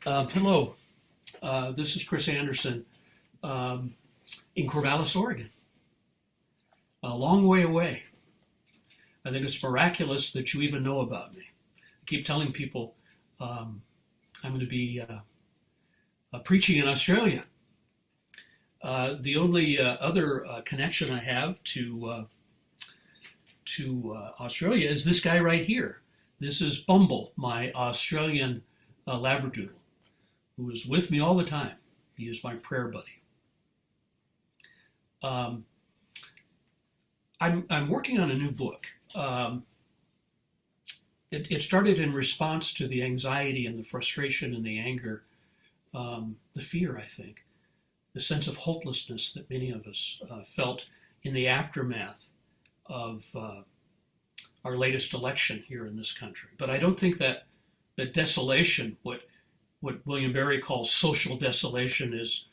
Hello, this is Chris Anderson in Corvallis, Oregon, a long way away. I think it's miraculous that you even know about me. I keep telling people I'm going to be preaching in Australia. The only other connection I have to Australia is this guy right here. This is Bumble, my Australian Labradoodle, who is with me all the time. He is my prayer buddy. I'm working on a new book. It started in response to the anxiety and the frustration and the anger, the fear, I think, the sense of hopelessness that many of us felt in the aftermath of our latest election here in this country. But I don't think that desolation, what William Barry calls social desolation, is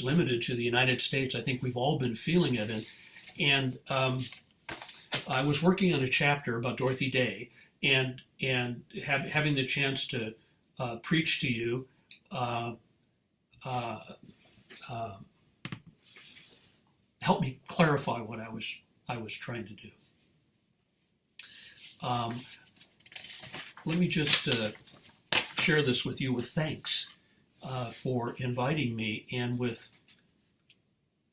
limited to the United States. I think we've all been feeling it, and I was working on a chapter about Dorothy Day, and having the chance to preach to you helped me clarify what I was trying to do. Let me just share this with you with thanks for inviting me, and with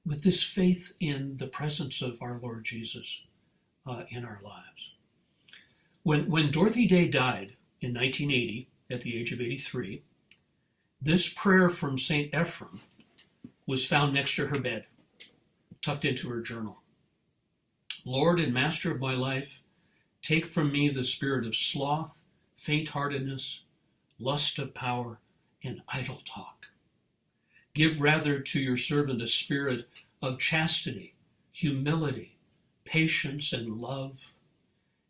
this faith in the presence of our Lord Jesus in our lives. When Dorothy Day died in 1980 at the age of 83, this prayer from St. Ephrem was found next to her bed, tucked into her journal. Lord and Master of my life, take from me the spirit of sloth, faint-heartedness, lust of power, and idle talk. Give rather to your servant a spirit of chastity, humility, patience, and love.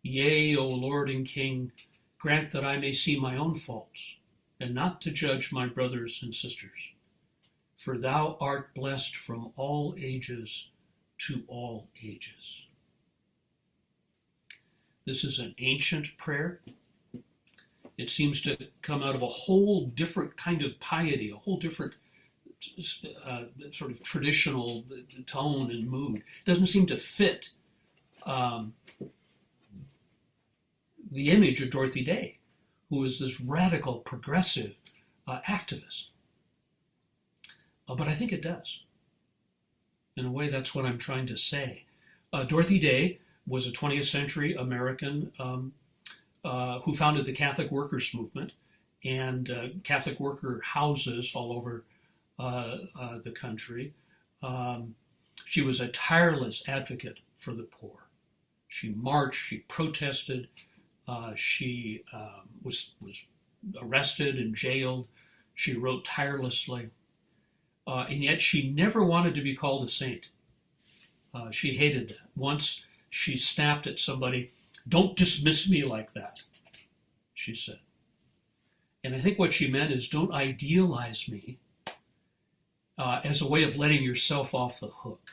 Yea, O Lord and King, grant that I may see my own faults, and not to judge my brothers and sisters. For thou art blessed from all ages to all ages. This is an ancient prayer. It seems to come out of a whole different kind of piety, a whole different sort of traditional tone and mood. It doesn't seem to fit the image of Dorothy Day, who was this radical, progressive activist. But I think it does. In a way, that's what I'm trying to say. Dorothy Day was a 20th century American who founded the Catholic Workers Movement and Catholic worker houses all over the country. She was a tireless advocate for the poor. She marched, she protested, she was arrested and jailed. She wrote tirelessly, and yet she never wanted to be called a saint. She hated that. Once she snapped at somebody, "Don't dismiss me like that," she said. And I think what she meant is, don't idealize me as a way of letting yourself off the hook.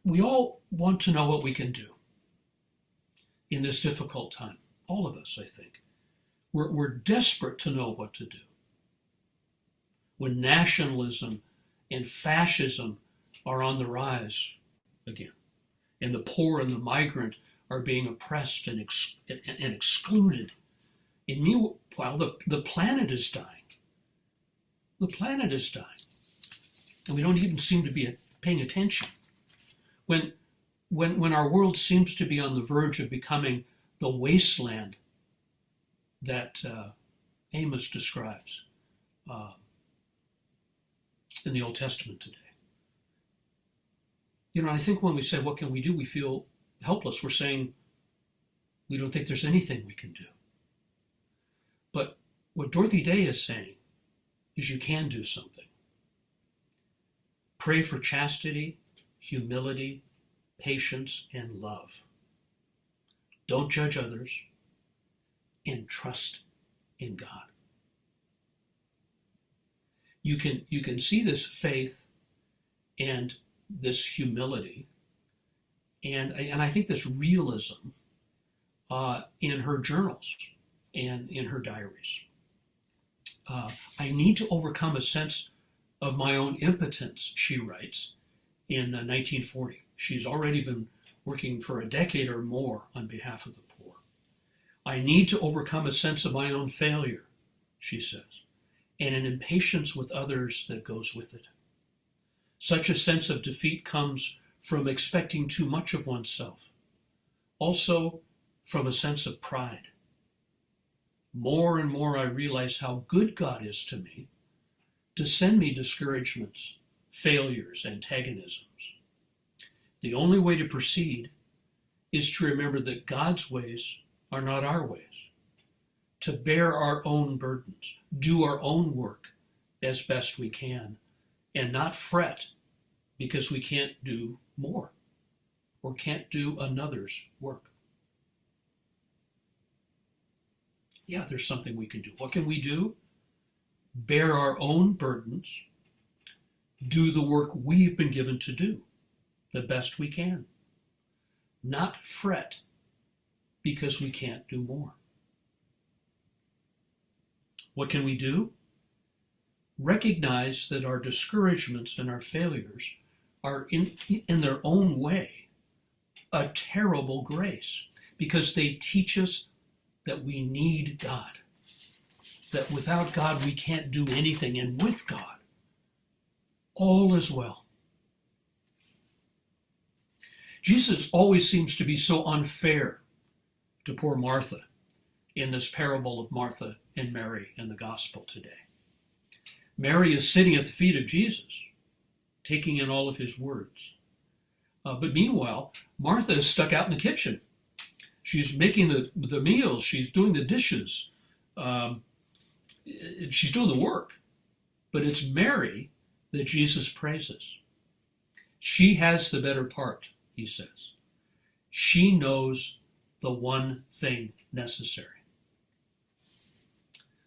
We all want to know what we can do in this difficult time. All of us, I think. We're desperate to know what to do. When nationalism and fascism are on the rise again, and the poor and the migrant are being oppressed and excluded. And meanwhile, the planet is dying. The planet is dying. And we don't even seem to be paying attention. When our world seems to be on the verge of becoming the wasteland that Amos describes in the Old Testament today. I think when we say, what can we do, we feel helpless. We're saying we don't think there's anything we can do. But what Dorothy Day is saying is you can do something. Pray for chastity, humility, patience, and love. Don't judge others, and trust in God. You can see this faith and this humility, and I think this realism in her journals and in her diaries. I need to overcome a sense of my own impotence, she writes in 1940. She's already been working for a decade or more on behalf of the poor. I need to overcome a sense of my own failure, she says, and an impatience with others that goes with it. Such a sense of defeat comes from expecting too much of oneself, also from a sense of pride. More and more I realize how good God is to me to send me discouragements, failures, antagonisms. The only way to proceed is to remember that God's ways are not our ways, to bear our own burdens, do our own work as best we can, and not fret because we can't do more or can't do another's work. Yeah, there's something we can do. What can we do? Bear our own burdens, do the work we've been given to do the best we can, not fret because we can't do more. What can we do? Recognize that our discouragements and our failures are in their own way a terrible grace, because they teach us that we need God, that without God we can't do anything, and with God all is well. Jesus always seems to be so unfair to poor Martha in this parable of Martha and Mary in the gospel today. Mary is sitting at the feet of Jesus, taking in all of his words. But meanwhile, Martha is stuck out in the kitchen. She's making the meals. She's doing the dishes. She's doing the work. But it's Mary that Jesus praises. She has the better part, he says. She knows the one thing necessary.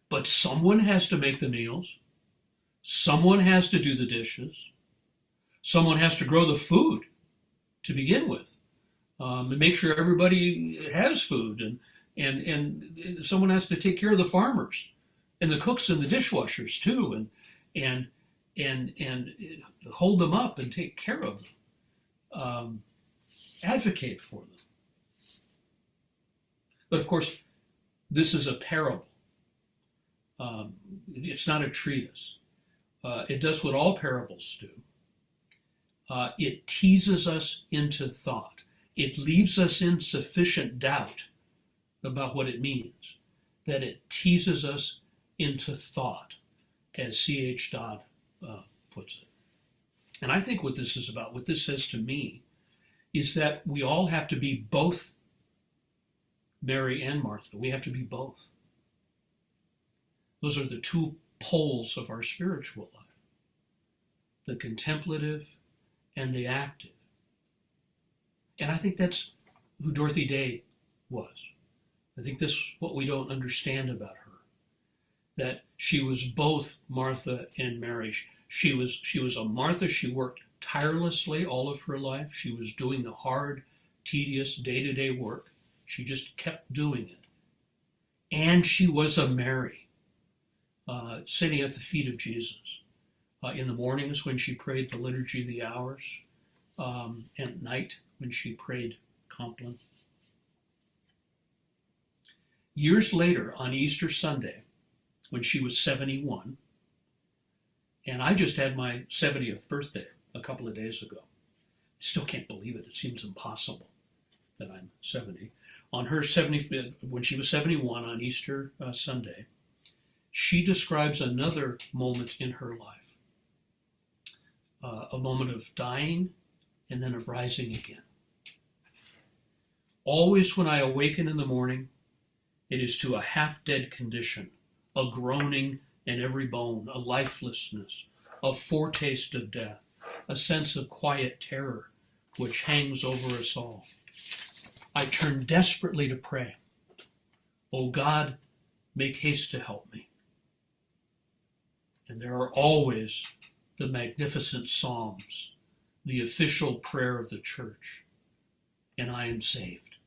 But someone has to make the meals. Someone has to do the dishes. Someone has to grow the food to begin with, and make sure everybody has food, and someone has to take care of the farmers and the cooks and the dishwashers too, and hold them up and take care of them, advocate for them. But of course, this is a parable. It's not a treatise. It does what all parables do. It teases us into thought. It leaves us in sufficient doubt about what it means, that it teases us into thought, as C.H. Dodd puts it. And I think what this is about, what this says to me, is that we all have to be both Mary and Martha. We have to be both. Those are the two poles of our spiritual life, the contemplative and the active. And I think that's who Dorothy Day was. I think that's what we don't understand about her, that she was both Martha and Mary. She was a Martha. She worked tirelessly all of her life. She was doing the hard, tedious, day-to-day work. She just kept doing it. And she was a Mary, sitting at the feet of Jesus. In the mornings when she prayed the Liturgy of the Hours, and at night when she prayed Compline. Years later, on Easter Sunday, when she was 71, and I just had my 70th birthday a couple of days ago. I still can't believe it. It seems impossible that I'm 70. On her 75th, when she was 71 on Easter Sunday, she describes another moment in her life. A moment of dying and then of rising again. Always when I awaken in the morning, it is to a half-dead condition, a groaning in every bone, a lifelessness, a foretaste of death, a sense of quiet terror which hangs over us all. I turn desperately to pray. O God, make haste to help me. And there are always the magnificent Psalms, the official prayer of the church, and I am saved.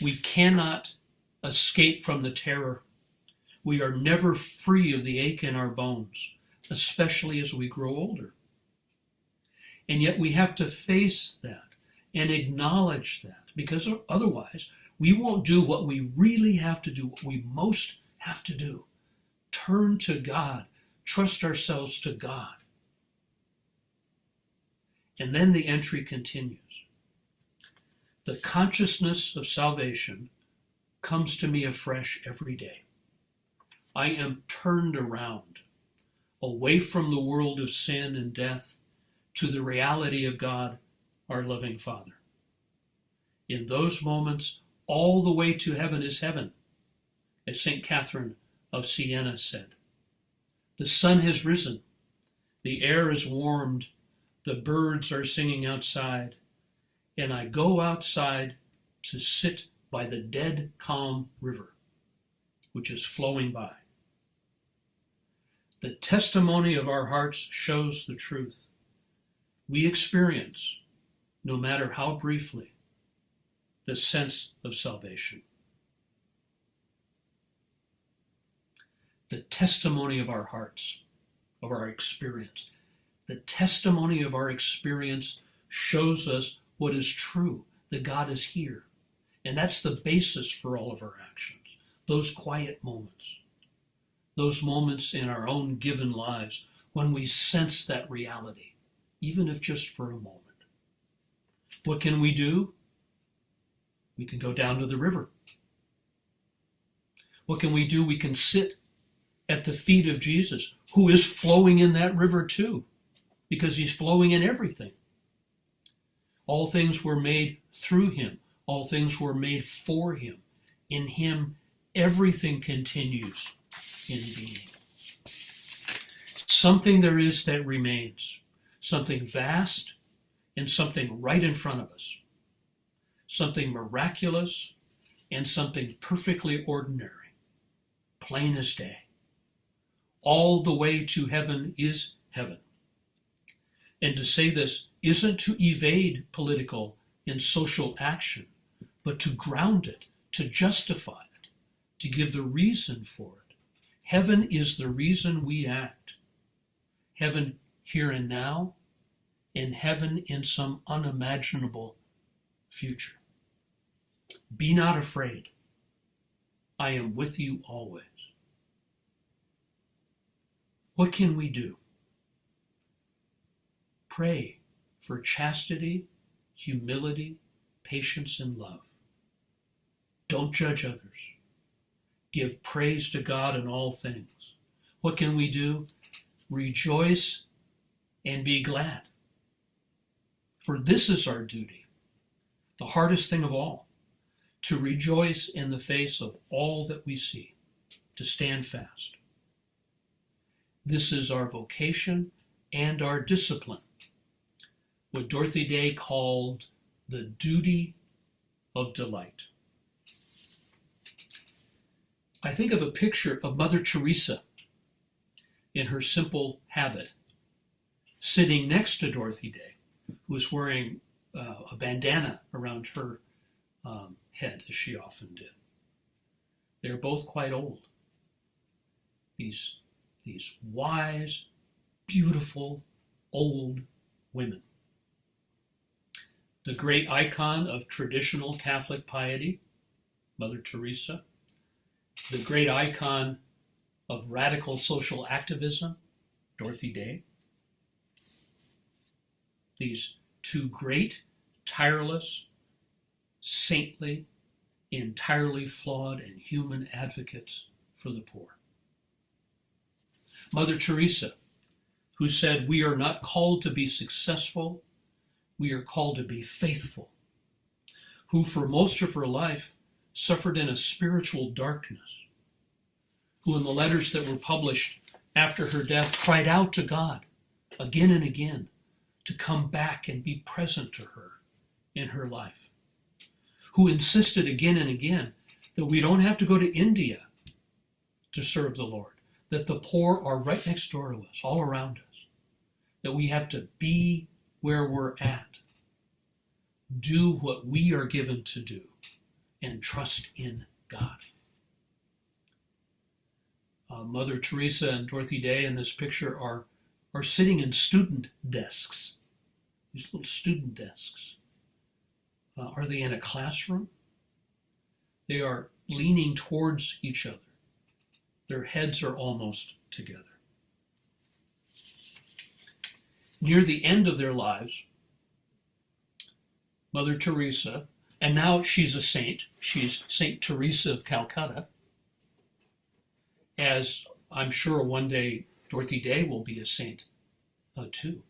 We cannot escape from the terror. We are never free of the ache in our bones, especially as we grow older. And yet we have to face that and acknowledge that, because otherwise we won't do what we really have to do, what we most have to do. Turn to God, trust ourselves to God. And then the entry continues. The consciousness of salvation comes to me afresh every day. I am turned around, away from the world of sin and death, to the reality of God, our loving Father. In those moments, all the way to heaven is heaven, as St. Catherine of Siena said. The sun has risen, the air is warmed, the birds are singing outside, and I go outside to sit by the dead calm river, which is flowing by. The testimony of our hearts shows the truth. We experience, no matter how briefly, the sense of salvation. The testimony of our hearts, of our experience. The testimony of our experience shows us what is true, that God is here. And that's the basis for all of our actions, those quiet moments, those moments in our own given lives when we sense that reality, even if just for a moment. What can we do? We can go down to the river. What can we do? We can sit at the feet of Jesus, who is flowing in that river too, because he's flowing in everything. All things were made through him. All things were made for him. In him, everything continues in being. Something there is that remains, something vast and something right in front of us, something miraculous and something perfectly ordinary, plain as day. All the way to heaven is heaven. And to say this isn't to evade political and social action, but to ground it, to justify it, to give the reason for it. Heaven is the reason we act. Heaven here and now, and heaven in some unimaginable future. Be not afraid. I am with you always. What can we do? Pray for chastity, humility, patience, and love. Don't judge others. Give praise to God in all things. What can we do? Rejoice and be glad. For this is our duty, the hardest thing of all, to rejoice in the face of all that we see, to stand fast. This is our vocation and our discipline, what Dorothy Day called the duty of delight. I think of a picture of Mother Teresa in her simple habit, sitting next to Dorothy Day, who was wearing a bandana around her head, as she often did. They're both quite old. These wise, beautiful, old women. The great icon of traditional Catholic piety, Mother Teresa. The great icon of radical social activism, Dorothy Day. These two great, tireless, saintly, entirely flawed and human advocates for the poor. Mother Teresa, who said, "We are not called to be successful, we are called to be faithful," who for most of her life suffered in a spiritual darkness, who in the letters that were published after her death cried out to God again and again to come back and be present to her in her life, who insisted again and again that we don't have to go to India to serve the Lord, that the poor are right next door to us, all around us, that we have to be where we're at, do what we are given to do, and trust in God. Mother Teresa and Dorothy Day in this picture are sitting in student desks, these little student desks. Are they in a classroom? They are leaning towards each other. Their heads are almost together. Near the end of their lives, Mother Teresa, and now she's a saint, she's Saint Teresa of Calcutta, as I'm sure one day Dorothy Day will be a saint too.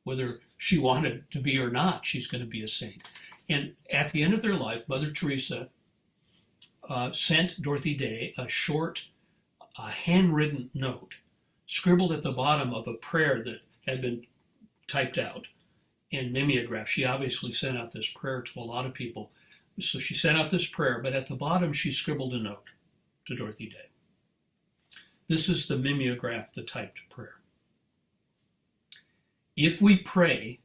Whether she wanted to be or not, she's going to be a saint. And at the end of their life, Mother Teresa sent Dorothy Day a short, handwritten note, scribbled at the bottom of a prayer that had been typed out and mimeographed. She obviously sent out this prayer to a lot of people. So she sent out this prayer, but at the bottom she scribbled a note to Dorothy Day. This is the mimeographed, the typed prayer. If we pray,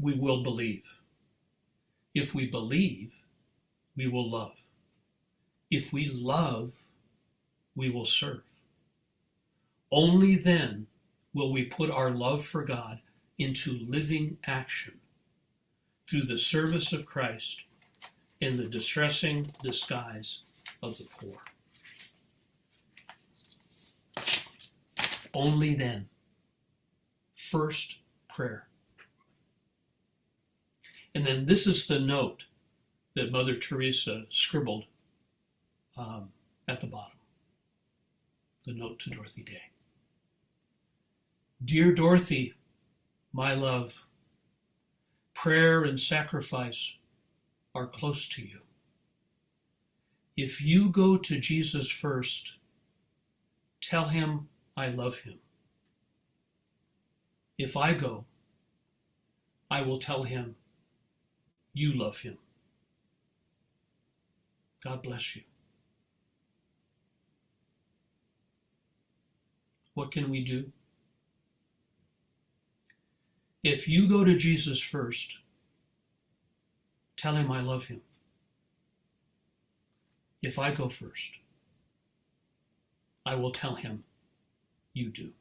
we will believe. If we believe, we will love. If we love, we will serve. Only then will we put our love for God into living action through the service of Christ in the distressing disguise of the poor. Only then. First prayer. And then this is the note that Mother Teresa scribbled at the bottom. The note to Dorothy Day. Dear Dorothy, my love, prayer and sacrifice are close to you. If you go to Jesus first, tell him I love him. If I go, I will tell him you love him. God bless you. What can we do? If you go to Jesus first, tell him I love him. If I go first, I will tell him you do.